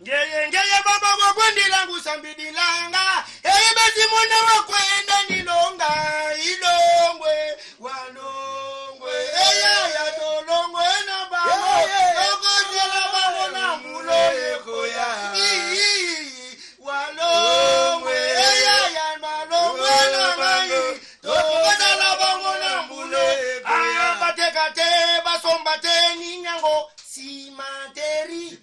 ngeye baba kwa kwendela ngusambidilanga basi mwana wa kwenda nilonga ilongwe walongwe ya tolongwe na baba okozela bango na mulo yekoya walongwe ya malongwe na mai tokozela bango na mulo yekoya batekate basombate ninyango simateri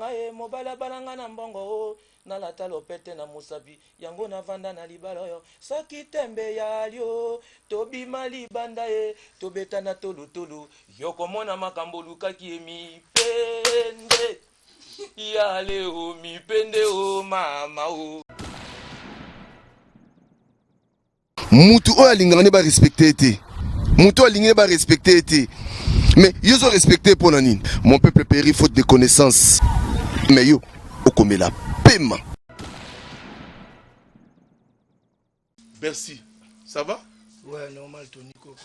ngaye mobala balanga na mbongo na lata lopete na musapi yango na vanda na libala yo soki tembe ya lio tobima libanda ye tobeta na tolutulu yokomona makambo lukaki emipende ya leo mipende o mama o mutu oyo alingana ba respecter te mutu alingana ba respecter te mais ils ont respecté pour nani mon peuple périt faute de connaissances mais yo okomela paiement. Merci. Ça va? Ouais, normal, Tony Coco.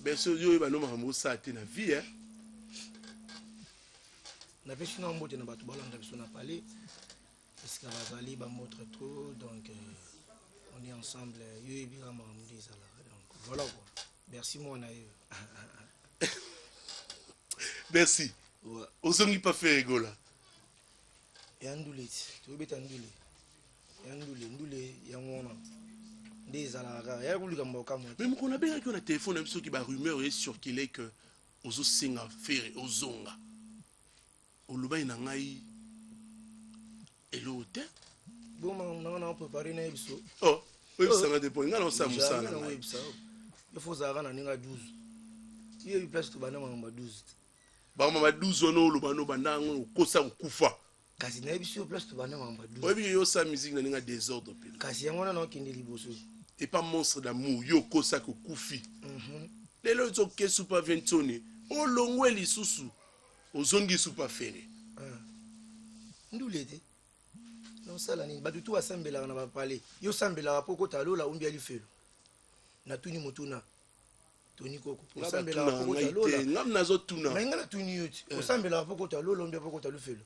Merci, yo ba no makambo sa te na vie hein. Na pesi na mbote na bato balanda biso na palais parce que bazali ba montre trop donc on est ensemble yo ebira makambo ezala donc voilà quoi. Merci mon aïe. Merci. Ouais. Ozongi pas fait rigola. Yandoule, tu veux beta ndule. Ndule yangona. Ndezala ga ya kulika mboka mo. Même qu'on a bien que na téléphone même ceux qui ba rumeur est circulé que ozo singa faire ozonga. Oloba ina ngai elote. Bon on préparé na biso. Oh, oui ça va dépendre ngana on sa musa na. Il faut zara na ninga 12. Il y a eu place to bana mamba 12. Ba mama 12 ono lobano bandango kosa kufa. Kasi na biso place to bana mamba 12. Oui yo sa musique na ninga désordre pile. Kasi yangona na kende liboso. Et pas monstre d'amour yo kosa ko kufi. Lelo zo kesu pa ventoni. O longwe lisusu. Ozongi supa fene. Ndulete. Non sala ni batu tu asambela na ba parler. Yo sambela poko talola umbi alifelo. Na tuni mutuna. Tony Coco. Osambela poko talola. Ngam nazo tuna. Mais ngala tuni yuti. Osambela poko talola umbi poko talufelo.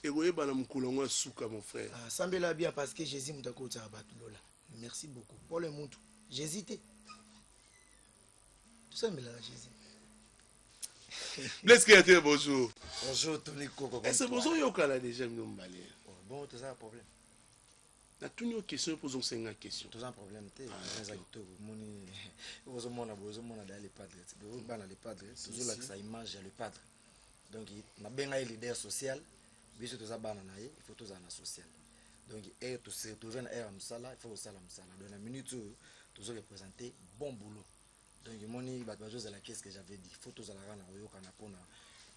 Egoye bana mkulongo suka mon frère. Ah sambela bien parce que Jésus mutako ta batu lola. Merci beaucoup. Pour le muntu. J'hésitais. Tu sambela Jésus. Blaise Créateur, bonjour. Bonjour Tony Coco. Est-ce que bonjour Yokala déjà m'ombalé? Bon, tu as un problème. Na tuni yo question posons 5 questions. Tu as un problème te za kitoko moni ozomona dans les padres. Bana les padres, toujours là que ça image le padre. Donc na benga leader social, biso to za bana na ye, il faut to za na social. Donc et to se trouver na era musala, il faut sala musala. Dans la minute tu dois représenter bon boulot. Donc moni ba la qu'est-ce que j'avais dit, faut to za la na oyoka na pona.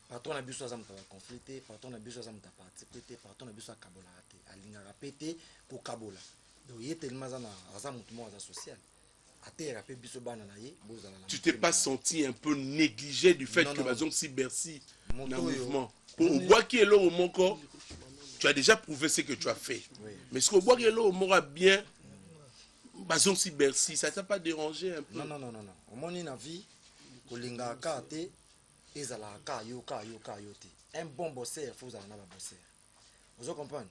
Patron na biso za mta conflicté, patron na biso za mta participer, patron na biso a kabola raté, alinga rapete ko kabola. Donc il est tellement za na za mutu mo za social. Tu t'es pas senti un peu négligé du fait que bazon si Bercy dans mouvement. Au bois qui est là au mon corps, tu as déjà prouvé ce que tu as fait. Mais ce que au bois qui est là au mon bien bazon si Bercy, ça t'a pas dérangé un peu? Non. Au moins na vie, kolinga kate ezala ka yo te. Un bon bosseur, faut avoir un bosseur. Vous comprenez?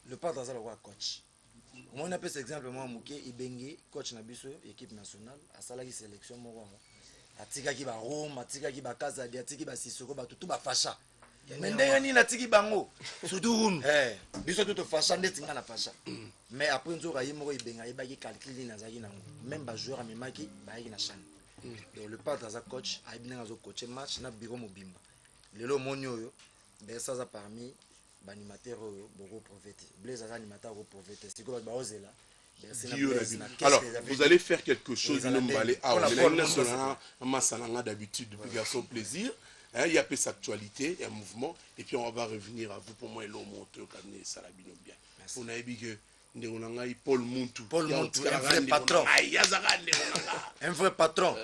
Le padre azala wa coach. On appelle cet exemple moi Mouké Ibenge coach na biso équipe nationale à salaki sélection moko atika ki ba Rome atika ki ba Kazadi atika ba Sissoko ba tout ba facha mais ndenge ni natiki bango surtout biso tout facha ndeti nga na facha mais après nzoka yi moko Ibenga ibaki calculer na zaki nango même ba joueur amemaki ba yi na chan donc le padre za coach aibinga zo coacher match na biro mobimba lelo moni oyo ben ça za parmi animateur beaucoup prophète Blaise animateur au prophète c'est quoi baozela. Alors vous allez faire quelque chose d'habitude depuis garçon plaisir il y a peu actualité il y a mouvement et puis on va revenir à vous pour moi et l'homme monte comme ça la bien on a dit que Paul Muntu un vrai patron un vrai patron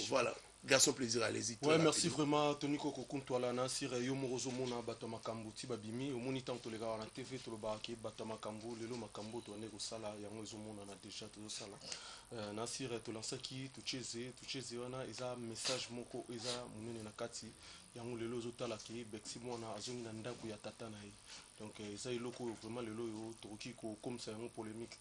voilà Garçon plaisir, allez-y. Ouais, merci vraiment. Tony Kokokun, toi là, Nassir, Yomorozo Mona, Batoma Kambu, Tibabimi, au moniteur, tous les gars, on a TV, tout le baraki, Batoma Kambu, Lelo Makambo, tu as Sala, Yango Mona, on a déjà tout ça là. Nassir, tu lances qui, tu chaises, on a, ils ont message, moko, ils ont, mon nakati, Yango Lelo Zotala qui, Bexi Mona, Azong Nanda, Kouya Tatanaï. Donc, ils ont eu loko, vraiment, le loyo, Toki, comme ça, une polémique.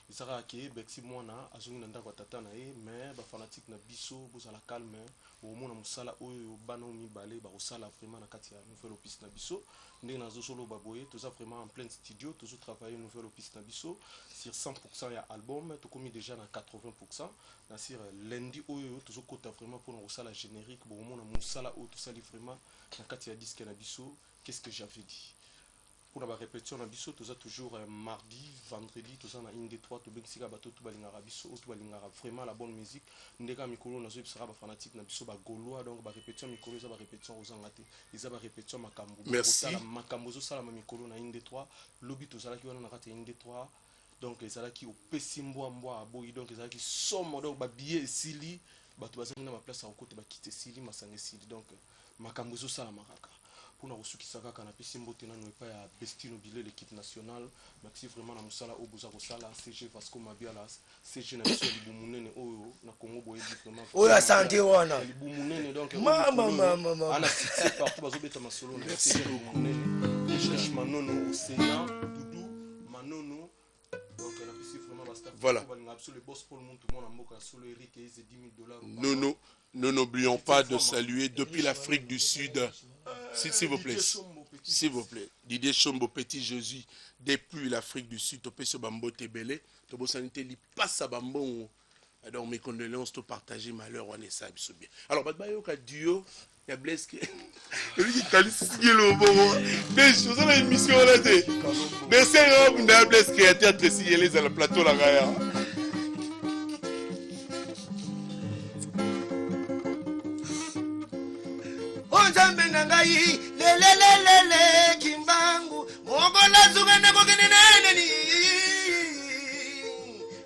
Isara ki bexi mwana azungi nanda kwa tata na ye mais ba fanatique na biso bozala calme au mona musala oyo bana mi balé ba osala vraiment na kati ya nouvelle office na biso ndenge nazo solo baboye toza vraiment en plein studio tozo travailler nouvelle office na biso sur 100% ya album to komi déjà na 80% na sur lundi oyo tozo kota vraiment pour osala générique bo mona musala oyo to sali vraiment na kati ya disque na biso. Qu'est-ce que j'avais dit pour la répétition, on a toujours mardi, vendredi, tout ça, on a une des trois, tout le bateau, tout balingara biso, tout balingara vraiment la bonne musique. Ndeka mikolo, on a sera fanatique, na biso ba gaulois, donc ba répétition mikolo, ça ba répétition aux angate, ils a ba répétition makambo. Merci. Makambo zo sala mikolo na une des trois, lobby tout ça là qui on a raté une des trois, donc les ala qui au pesimbo mboa aboyi, donc les ala qui somme donc ba billet sili, ba tout bazana ma place à côté ba quitter sili, masange sili, donc makambo zo sala maraka. Pour nous qui savent qu'on a pu s'imboter dans pas à Bestino Bilé l'équipe nationale merci vraiment na musala au boza kosala CG Vasco Mabialas CG na biso libumunene oyo na Congo boye vraiment oyo santé wana libumunene donc mama ana c'est partout bazobeta masolo na CG libumunene cherche manono Océan Doudou manono donc la piste vraiment basta voilà le boss pour le monde tout le monde en moka solo Eric et $10 000 nous n'oublions pas de saluer depuis l'Afrique du Sud. S'il vous plaît. S'il vous plaît. Didier Chombo, Petit Jésus, depuis l'Afrique du Sud, Topé sur Bambo Tébélé, Tobo Sanité, il passe à Bambo. Alors, mes condoléances, tout partager malheur, on est ça, bien. Alors, Badbayo, duo, il y a Blaise qui. Lui qui qualifie le bon. Mais je faisais une émission là. Merci à vous, Blaise qui a été adressé sur le plateau là. Nzambe na ngai lelelelele kimbangu mogola zugana bogenene ni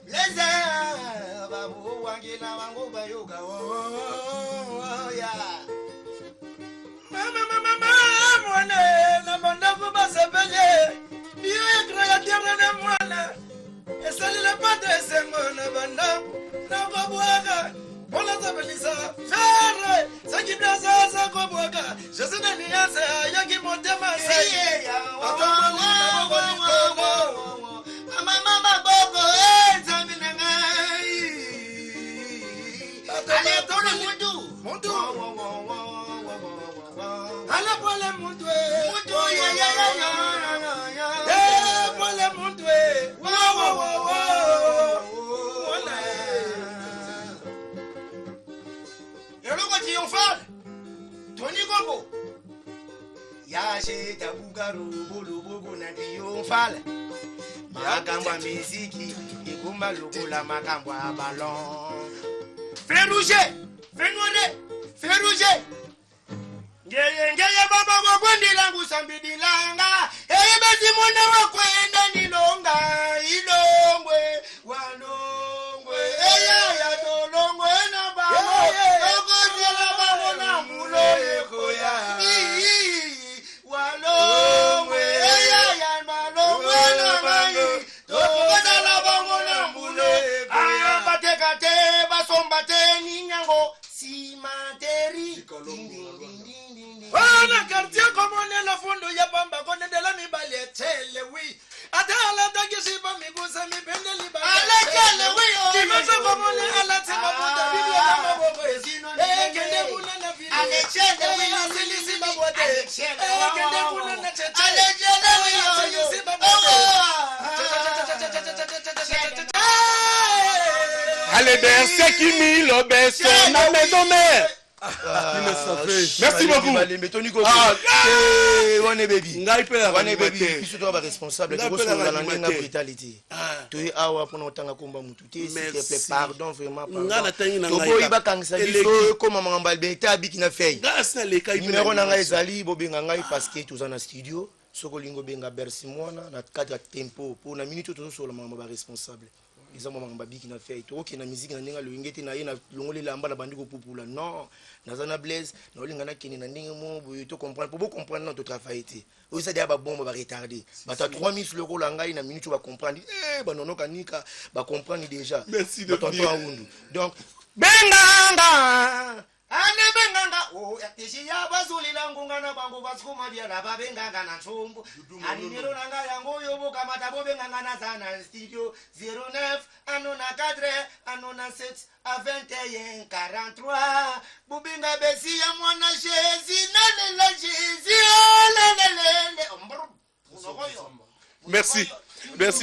leza babu wangila wangu bayoga ya mama mwana na banda ko basapele Dieu est créateur de mwana et ça le pas de sengo na banda na babwaga Bola tabelisa fere sakibla sasa kobwaka jasina nianze yaki motema saye mama boko zamina ngai ale tole mundu ale pole mundu ya pole mundu triomphal Tony Gobo Yache tabugaru bulubugu na triomphal Makamba miziki Igumba lukula makamba ballon Frère Rouget Frère Noire Frère Rouget Ngeye baba kwa kwendi langu sambidi langa Eye basi mwana wa kwenda nilonga Ilongwe walongwe Eya ya tolongwe na babo Wana quartier comme on est la fondo ya bamba kone de la mi baletele oui atala takisi ba mi gusa mi pendeli ba aletele oui kimasa comme on est ala tima boda bibio kama bobo kende kuna na video aletele oui asilisi ba boda kende kuna na cheche aletele oui asilisi ba boda Allez, bercer qui mit le berceau na maison mère. Merci beaucoup. On est baby. On est baby. Puis surtout on va responsable. Tu vois la langue brutalité. Tu es awa pour nous tanga komba mutu. S'il te plaît, pardon vraiment. Tobo iba kangisa biso comme maman balbe tabi qui na fait. Numéro na ngai zali bobenga ngai parce que tu en studio. Soko lingo benga bersi mwana na 4 tempo pour na minute tout sur le maman ba responsable. eza mwa makambo abiki na fei tokoki na musique na ndenge aloyingi te na ye na longoli lamba na bandi kopupula non naza na blaise naolinga nakende na ndenge mo boye to comprendre po bocomprendre na totravaille te oyo eza deya babomba baretarde bato ya 3 minutes lokola ngai na minute oyo bacomprendre banonoka nika bacomprendre déjà bato anto awundu donc benganga ane benganga esi ya bazulila ngunga na bango basukuma biala babenganga na ntsumbu aninero nanga yango oyo bokamata bobenganga na za na studio 09 ano na 4 ano na 7 a 21 43 bubinga besi ya mwana jésus nalela jésus lelelele unokoyo merci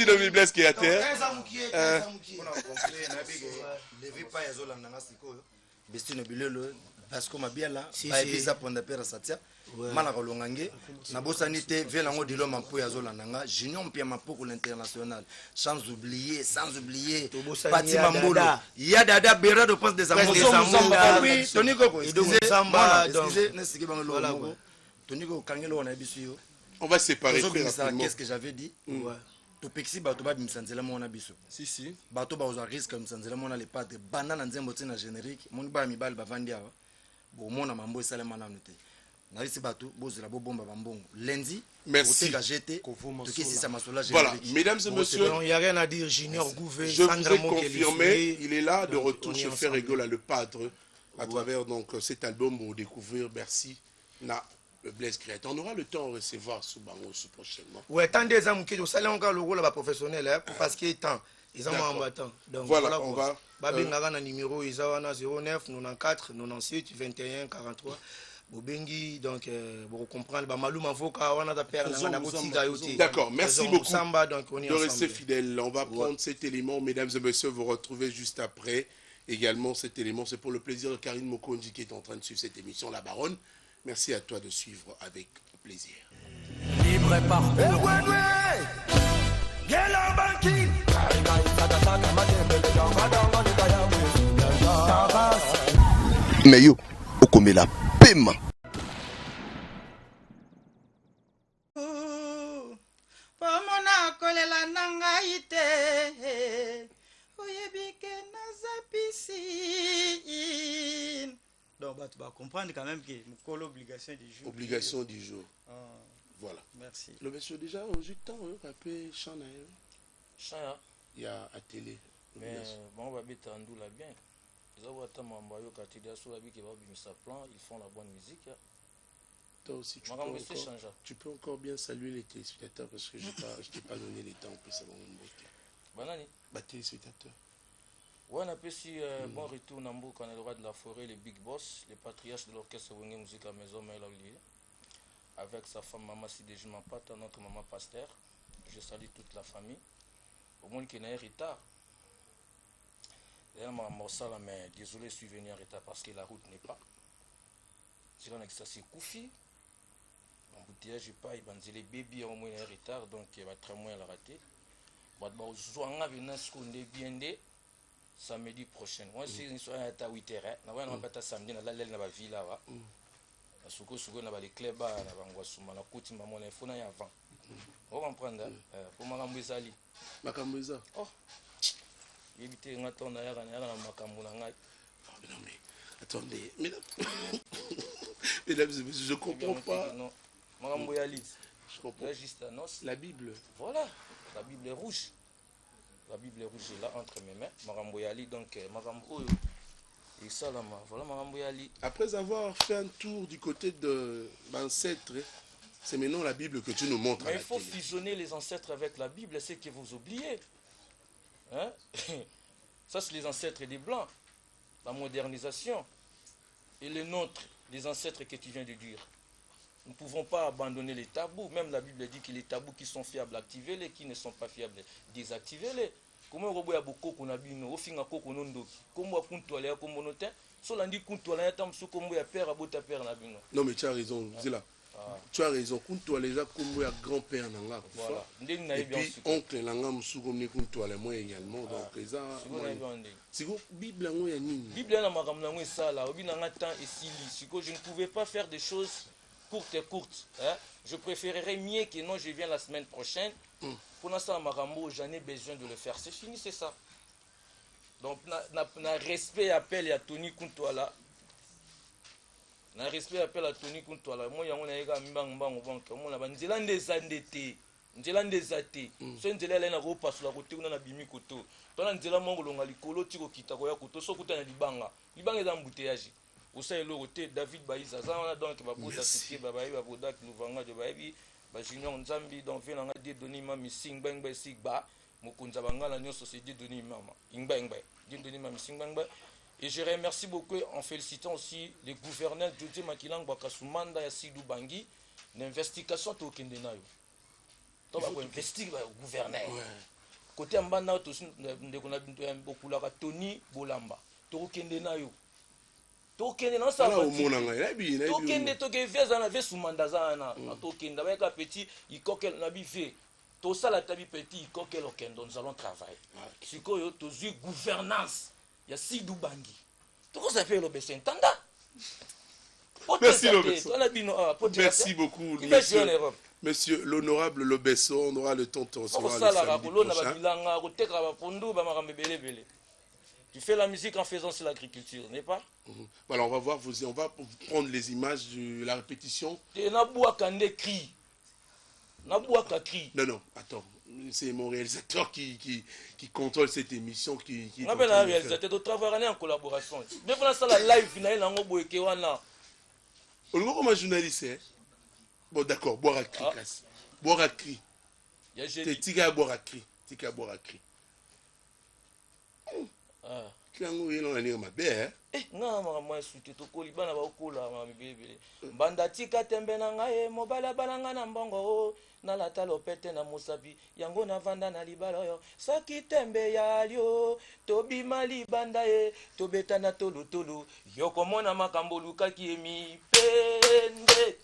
Nomi Blaise qui est à terre levi pa yazolanda nga sikoyo bestino bilelo parce que mabiala baebisa ponda pera satia mana kolonga nge nabosani te velango dilo mampo yazolanda nga junior mpia mapoko l'international sans oublier Pati Mambolo ya dada bera de pense des amours oui Tony Koko excusez nesiki bangelo moko Tony Koko kangelo na biso yo on va séparer très rapidement qu'est-ce que j'avais dit topekisi bato babimisa nzela mona biso si bato bazwa risque bamisa nzela mona le padre banda na nzembo te na générique moni baya mibali bavandi awa bomona mambo esalema nano te nayisi bato bozela bobomba bambongo lundi oteka jete tokesisa masola voilà mesdames et messieurs il n'y a rien à dire Junior Gouvet je vous ai confirmé il est là de retour chez Frère Egola le padre à travers donc cet album pour découvrir Bercy na Blaise Créateur. On aura le temps de recevoir Soubango prochainement. Ouais, tant des hommes qui ont salé encore le rôle professionnel parce qu'il est temps. Ils ont un temps. Donc voilà, on va. Babinga na numéro ils ont 09 94 98 21 43. Bobengi donc pour comprendre ba malou mavoka wana ta père na botika yote. D'accord, merci beaucoup. Samba donc on est de rester fidèle. On va prendre cet élément mesdames et messieurs, vous retrouvez juste après également cet élément, c'est pour le plaisir de Karine Mokonji qui est en train de suivre cette émission La Baronne. Merci à toi de suivre avec plaisir. Libre parcours. Mais yo, okomela pema. Pomona kolela nanga ite. Oyebike nazapisi. Donc, tu vas comprendre quand même que nous l'obligation du jour. Obligation du jour. Voilà. Merci. Le monsieur déjà au jus de temps, rappelé Chana. Chana. Il y a à télé. Mais bon, on va mettre en doula bien. Ils ont été mambayo katidia sur la vie qui va bien sa plan, ils font la bonne musique. Toi aussi, tu peux encore bien saluer les téléspectateurs parce que je t'ai pas donné les temps pour savoir mon beauté. Banani. Bah, téléspectateurs. Ouais, on a aussi bon retour Nambo quand on est le roi de la forêt, les big boss, les patriarches de l'orchestre Wenge Musique à Maison Maël avec sa femme Maman Sidéji Mapata, notre maman Pasteur. Je salue toute la famille. Au monde qui est en retard. D'ailleurs, mais désolé, je suis venu en retard parce que la route n'est pas. C'est là que ça s'est couffé. L'embouteillage n'est pas, les bébés ont moins en retard, donc il va très moins la rater. Samedi prochain. Moi, c'est une soirée à 8h. On va pas samedi dans la ville là. Suko na les clubs na bangwa suma na kuti maman na fona ya avant. On comprendre pour makambo ezali. Makambo eza. Oh. Yebite ngato na yaka na makambo na ngai. Non mais attendez, mesdames et messieurs, je comprends pas. Non. Makambo ya lit. Je comprends. Juste annonce. La Bible. Voilà. La Bible est rouge. La Bible est rouge est là entre mes mains. Makambo ya lit donc makambo et ça là, voilà makambo ya lit. Après avoir fait un tour du côté de l'ancêtre, c'est maintenant la Bible que tu nous montres. Mais il faut fusionner les ancêtres avec la Bible, c'est que vous oubliez. Hein? Ça, c'est les ancêtres des Blancs. La modernisation. Et les nôtres, les ancêtres que tu viens de dire. Nous ne pouvons pas abandonner les tabous. Même la Bible dit que les tabous qui sont fiables, activez-les. Qui ne sont pas fiables, désactivez-les. Comment on a beaucoup qu'on a bien au fin à coco non doki. Comment on compte aller à communauté. Soit lundi compte aller à tam sous comme il y a père à bout à père na bino. Non mais tu as raison, c'est là. Tu as raison. Compte aller à comme il y a grand-père nanga. Voilà. Et puis oncle nanga musu comme ni compte aller moi également. Donc les a. C'est quoi Bible ngo ya nini? Bible na makam nango ça là. Obi nanga temps et si je ne pouvais pas faire des choses courtes. Hein? Je préférerais mieux que non, je viens la semaine prochaine. Pour l'instant, Marambo, j'en ai besoin de le faire. C'est fini, c'est ça. Donc na respect appel ya Tony Kuntwala. Na respect appel à Tony Kuntwala. Moi yango na yeka mbango banke. Moi na banzela ndeza ndete. Nzela ndeza te. So nzela ele na ko pasula ko tekuna na bimi koto. Tona nzela mongo longa likolo tiko kita ko ya koto so kuta na libanga. Libanga za embouteillage. Osa eloko te David Baïsa ça on a donc ba boda cité ba ba boda Luvanga de baïbi ba junior Nzambi donc fait nga de doni ma missing bang ba sigba mokunza bangala nyo société doni mama ingba doni ma missing bang. Et je remercie beaucoup en félicitant aussi les gouverneurs Djodje Makilang Bakasumanda ya Sidou Bangi l'investigation to kende nayo. To ba ko investiguer ba gouverneur. Côté mbanda to ndeko na beaucoup la Tony Bolamba. To kende nayo. Tokende na sa tokende toke veza na vesu mandazana tokende ba ka petit ikokel na bife to sala tabi petit ikokel okendo nous allons travailler sikoyo to zu gouvernance ya Sidou Bangi to ko s'appelle le besentanda. Merci merci beaucoup monsieur l'honorable Lobesso. On aura le temps de recevoir le samedi prochain. Tu fais la musique en faisant sur l'agriculture, n'est-ce pas? Voilà, on va voir, on va prendre les images de la répétition. Non, non, attends. C'est mon réalisateur qui contrôle cette émission. On appelle un réalisateur de travailler en collaboration. Mais voilà ça la live, il y a un on comme un journaliste. Bon, d'accord, boire à cri. Boire à cri. Tika à boire à cri. Tika à boire à cri. Banda tika tembe na ngai mobala balanga na mbongo nalata lopete na musabi yango na vanda na libala yo saki tembe ya lio tobima libanda e tobeta na tolutulu yokomona makambo lukaki emi pende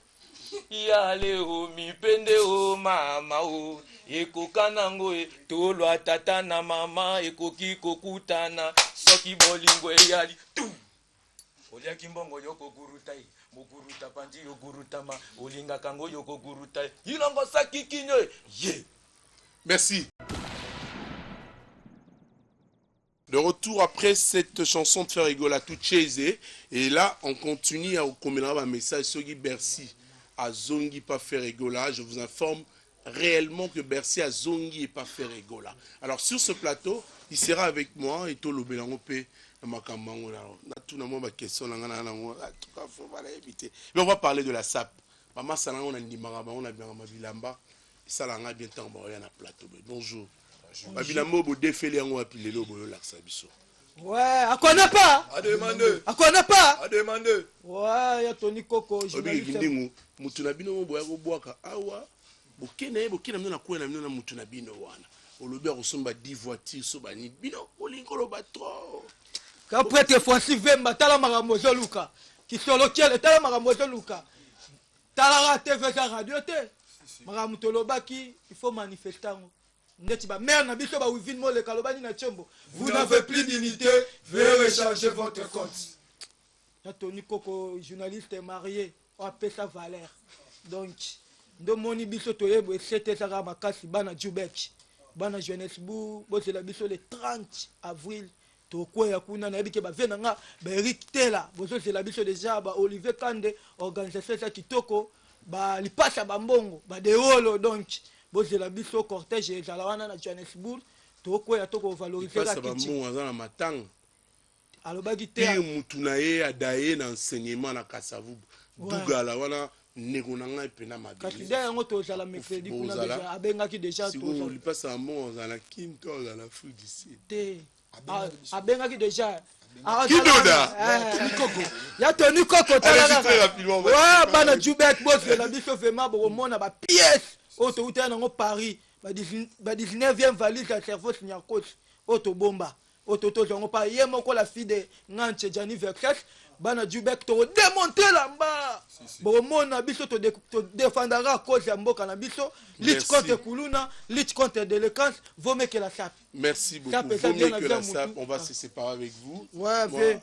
ya leo mipende o mama o ekoka nango e tolwa tata na mama ekoki kokutana soki bolingo eyali tu oliaki mbongo yoko gurutai moguruta pandi yogurutama olinga kango yoko gurutai ilongo saki kinyo ye. Merci. De retour après cette chanson de faire rigoler à tout chaise et là on continue à communiquer un message sur Bercy à Zongi pas faire rigoler. Je vous informe réellement que Bercy à Zongi et pas faire rigoler. Alors sur ce plateau, il sera avec moi et tout le Belango P. Mais on va parler de la SAP. Maman Salanga on a dit on a bien ma bilamba. Salanga bien temps on a plateau. Bonjour. Ma bilamba bo défilé en haut puis le bo l'axa biso. Ouais, à quoi n'a pas? À demander. À quoi n'a pas? À demander. Ouais, ya Tony Koko, journaliste. Mutuna bino bo ya ko boaka awa. Bokena mna ko na mna mutuna bino wana. Olobi akosomba 10 voitures so bani bino olinkolo ba trop. Ka prêtre Francis Vemba tala makambo Luka. Ki solo kiele tala makambo Luka. Tala TV za radio te. Makambo tolobaki il faut manifester. Ndeti ba mère na biso ba wivin mo le kalobani na chombo. Vous n'avez plus d'unité, veuillez recharger votre compte. Ya Tony Koko journaliste marié, on appelle ça Valère. Donc ndo moni biso toyebo c'était ça makasi bana Jubek. Bana Johannesburg, bo c'est la biso le 30 avril. Toko ya kuna na yebike ba venanga ba Eric Tela, bo c'est la biso déjà ba Olivier Kande organisation ça kitoko ba lipasa ba mbongo, ba deolo donc bo c'est la biso cortège ezala wana na Johannesburg. Toko ya toko valoriser la kitoko. Ba mbongo na matanga. Alobaki te mutuna ye adaye na enseignement na Kasavubu. Dugala wana negonanga pena mabele. Katida yango tozala mercredi kuna déjà abengaki déjà to. Si vous passe à mont dans la Kinto dans l'Afrique du Sud. Abengaki déjà. Kidoda. Tony Koko. Ya Tony Koko tala très rapidement. Ouais, bana Jubek boss la biso vraiment bo mona ba pièce. Auto uta na Paris. Ba 19e valise à cerveau signa coach. Auto bomba. Auto to zongo pa yemo ko la fille de Nanche Jani Versace. Bana Jubek to démonter là-bas. Bo mona biso to défendra cause ya mboka na biso. Lutte contre Kuluna, lutte contre délinquance, vaut mieux que la SAP. Merci beaucoup. Vaut mieux que la SAP. On va se séparer avec vous. Ouais,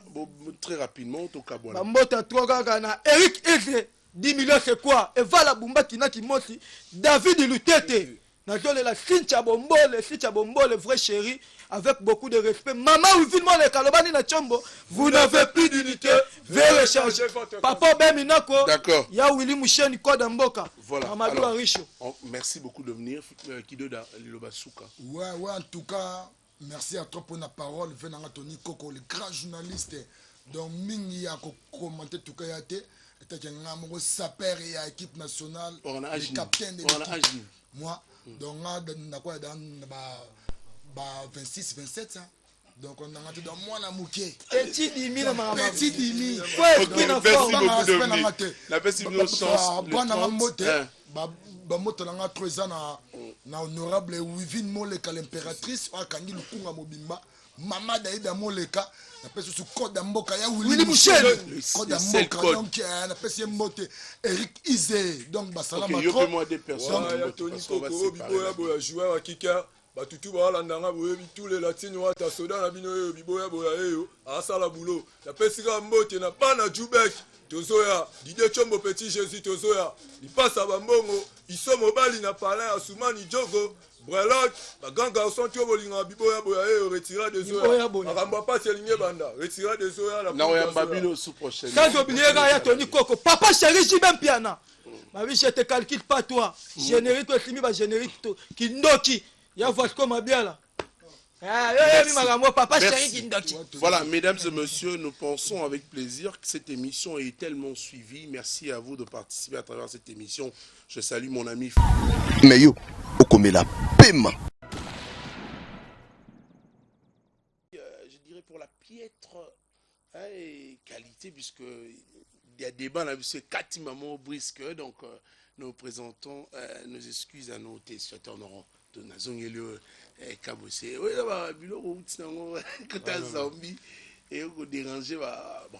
très rapidement, au Kabouana. Mbota troga na Eric Eze 10 millions c'est quoi? Et voilà Bumba Kinaki Mosi, David Lutete. nazolela Cynthia Bombole vrai chéri avec beaucoup de respect maman Wivine Moleka lobani na chombo vous n'avez plus d'unité veuillez changer papa Beminako d'accord ya Willy Moucheni Koda Mboka voilà Amadou Aricho merci beaucoup de venir Kidoda Lilobasuka ouais en tout cas merci à toi pour la parole venant Tony Koko le grand journaliste donc mingi ya ko commenter tout cas yate et ngamo saper et équipe nationale le capitaine de l'équipe moi donc na quoi dans ba 26 27 ça donc on a dans moi na mouké petit dimi na mama petit dimi merci beaucoup de venir la petite chance bon na moté ba moto na 3 ans na honorable Wivine Moleka l'impératrice akangi lukunga mobimba mama Daïda Moleka na pesa su code mboka ya Willy Moucheni code mboka donc na pesa mbote Eric Izé donc ba salama trop okay, moi des personnes ya Tony Koko biboya boya joueur akika batutu balandanga boyebi tous les latins wata soda na bino yo biboya boya eyo asala boulot na pesa mbote na bana Jubek tozoya Didier Chombo Petit Jésus tozoya lipasa bambongo iso mobali na palais Asumani Jogo Brelok, la gang garçon tu bolinga biboya boya retira des oya. Akamba pas selinge banda, retira des oya la. Na oya babilo sous prochaine. Sans oublier ya Tony Koko, papa chéri Jibem Piana. Ma vie je te calcule pas toi. Générique toi simi ba générique qui ndoki. Ya Vasco Mabiala. Voilà, mesdames et messieurs, nous pensons avec plaisir que cette émission est tellement suivie. Merci à vous de participer à travers cette émission. Je salue mon ami. Mais yo, okomela pema. Je dirais pour la piètre qualité, puisque il y a débat, c'est Katimamo Brisque, donc nous présentons nos excuses à nos téléspectateurs. De Nazongelo Kabosé. Oui, là, bah, biloko utinango kota zombie et au déranger bah bon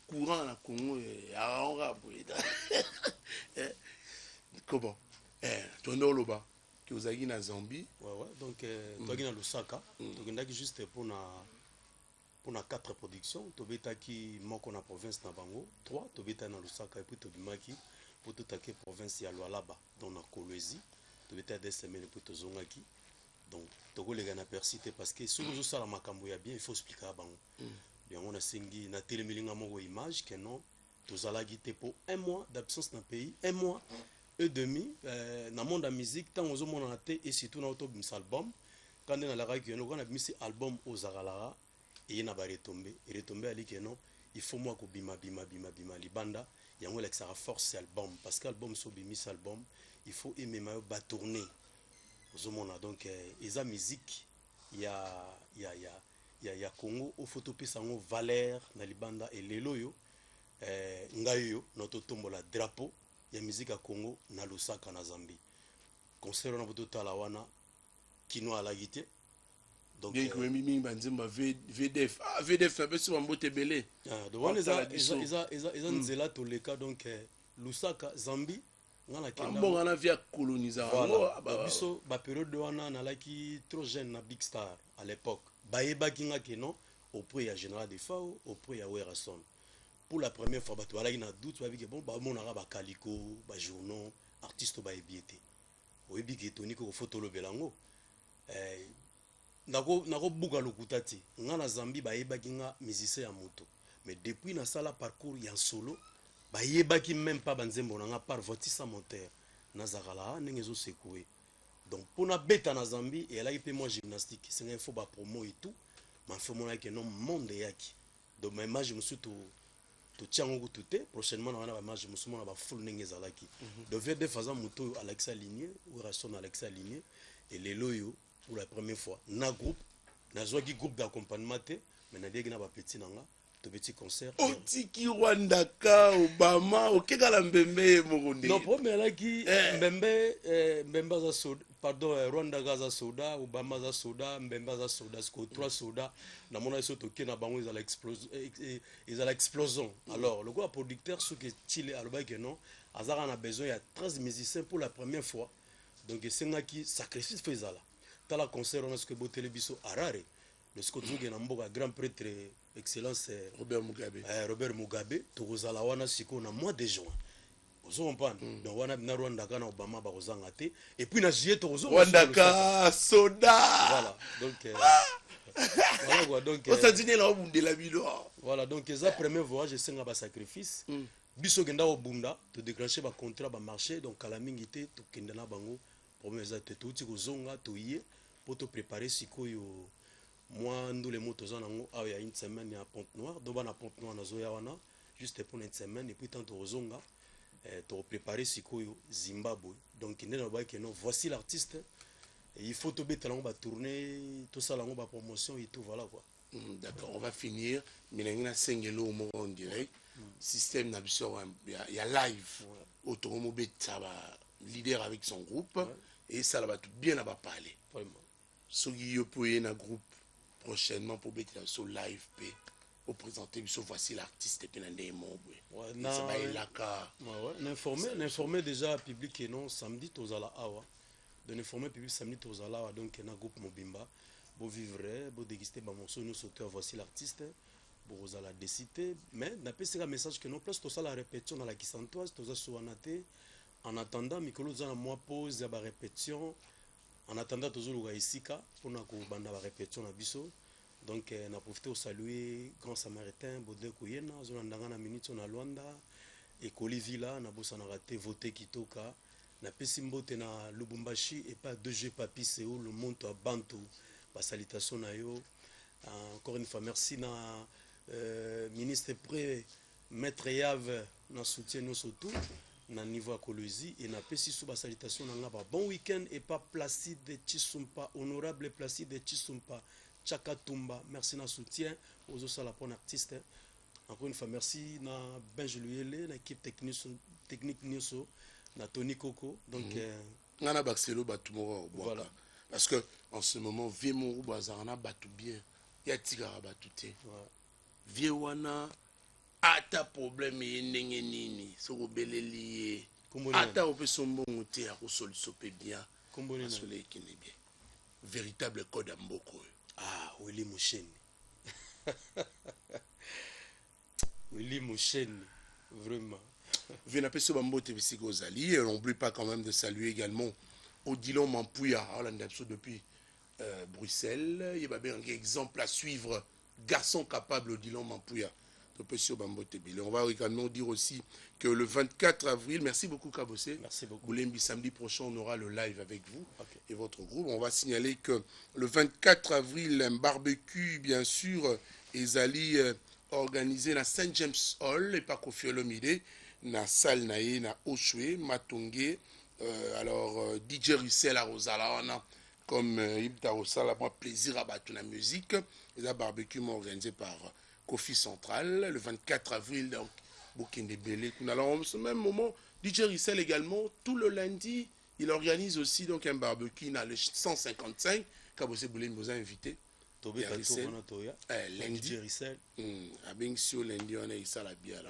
courant na Congo à Raboida. Comment ton loba que vous avez na Zambie. Ouais donc toi qui na Lusaka donc ndaki juste pour na 4 productions to betaki moko na province na bango 3 to beta na Lusaka et puis to bimaki pour tout attaquer province ya Lualaba dans na Kolwezi. Peut-être des semaines pour te zongaki donc togo les gars na persité parce que si nous ça la makambo ya bien il faut expliquer à bango bien on a singi na télémilinga mo image que non tous ala guité pour 1 mois d'absence dans le pays 1 mois et demi dans monde de musique tant aux monde na et surtout na autobus album quand on a la radio on a mis album aux aralara et na ba retomber ali que non il faut moi ko bima libanda yango la ça force album parce que album so bimis album il faut aimer ma ba tourner aux monde donc eza musique il y a Congo au photopisa ngo valeur na libanda et lelo yo ngayo notre tombola drapeau ya musique à Congo na Lusaka na Zambie concert na boto talawana kino ala guité donc bien que mimi banzemba VDF VDF na beso mbote belé donc on les nzela to leka donc Lusaka Zambie ngana kenda bon on a via coloniser biso ba période wana na laki trop jeune na Big Star à l'époque bayeba kinga keno auprès ya Général Defao auprès ya Werason pour la première fois bato balaki na doute ba bon ba monaka ba kaliko ba journaux artiste ba ebiete oyebi ke Tony ko photo lo belango nako buka lokutati ngana Zambie bayeba kinga musicien ya moto mais depuis na sala parcours ya solo bayebaki même pas banzembo nanga par votisa moteur nazakala nengezo secoué donc pour na beta na Zambie et là il peut moi gymnastique c'est un faut ba promo et tout mais faut moi que non monde yaki donc ma image me surtout to tiango tout prochainement na ba image me sous na ba full nengeza laki devait de façon moto Alexa Ligné ou Rasson Alexa Ligné et les loyo pour la première fois na groupe na zoaki groupe d'accompagnement mais na dégna ba petit nanga de petits concerts. Otiki Rwanda ka Obama okekala mbembe mokonde. Non premier là qui mbemba za soda pardon Rwanda gaza soda Obama za soda mbemba za soda sko 3 soda na mona so toke na bango ils à l'explosion. Alors le gars producteur ce que Chile alba que non azara na besoin il y a 13 musiciens pour la première fois. Donc c'est qui sacrifice faisala. Dans la concert on a ce que botelé biso arare. Le Skotuge na mboka grand prêtre excellence Robert Mugabe Robert Mugabe tozala wana siko na mois de juin ozo comprendre donc wana na Rwanda kana Obama ba kozanga te et puis na juillet ozo Rwanda ka soda voilà donc voilà quoi donc osatine la obundela bilo voilà donc eza premier voyage esenga ba sacrifice biso kenda obunda to déclencher ba contrat ba marché donc kala mingi te to kenda na bango problème eza te tuti kozonga to yé pour te préparer sikoyo moi ndule moto za nango awa ya une semaine ya Pointe-Noire do bana Pointe-Noire nazo ya wana juste pour une semaine et puis tant to kozonga to préparer sikoyo Zimbabwe donc ndena ba que non voici l'artiste et il faut te mettre là on va tourner tout ça là on va promotion et tout voilà quoi. D'accord, on va finir mais sengelo au en direct système na biso ya live autoromo beta leader avec son groupe et ça va tout bien là-bas parler vraiment so yo poye na groupe prochainement pour beta sur live p au présenter biso voici l'artiste et na ndemo na ça va elaka n'informer déjà public et non samedi tozala awa de n'informer public samedi tozala awa donc na groupe Mobimba bo vivre bo déguster ba morceau nous sauter voici l'artiste bo zala décider mais na pesika message que non place to ça la répétition dans la Kisantoise toza soanate en attendant mikolo za na moi pause ya ba répétition en attendant tozoluka isika pour na ko banda ba répétition na biso donc na profiter au saluer grand samaritain Baudelaire Koyena zona ndanga na minute na Luanda et Kolivila na bossa na raté voter kitoka na pesi mbote na Lubumbashi et pas 2G Papi Séoul le monte à Bantu ba salutation na yo encore une fois merci na ministre pré maître Yave na soutien nous surtout na niveau Colosie et na pesi sous ba salutation na ngaba bon week-end et pas Placide Chisumpa honorable Placide Chisumpa Chakatumba merci na soutien aux autres la pour artiste encore une fois merci na Benjeluele na équipe technique Nyoso na Tony Coco donc ngana baxelo batumoro voilà parce que en ce moment vie mon bazarana batu bien ya tigara batu te vie wana ata problème ndenge nini soko beleli ata opeso mbongo te ya kosolution pe bien soleil qui n'est bien véritable code mboko ah Willy Moucheni Willy Moucheni vraiment Vena peso bambote bisiko ozali et on n'oublie pas quand même de saluer également Odilon Mampouya depuis Bruxelles il y a un exemple à suivre garçon capable Odilon Mampouya. On va également dire aussi que le 24 avril, merci beaucoup Kabossé. Merci beaucoup. Boulembi, samedi prochain, on aura le live avec vous et votre groupe. On va signaler que le 24 avril, un barbecue, bien sûr, Ezali organisé dans Saint James Hall et pas Kofi Olomide, dans salle naïe, dans Oshwe, Matongé. Alors, DJ Russell à Rosalana, comme Ibta Rosala, moi, plaisir à battre la musique. Et là, barbecue organisé par Kofi Central, le 24 avril, donc, Bokende Belé. Alors, en ce même moment, DJ Russell également, tout le lundi, il organise aussi donc un barbecue dans le 155. Kabose Boulé nous a invité. Lundi. Lundi, on a eu ça la bière.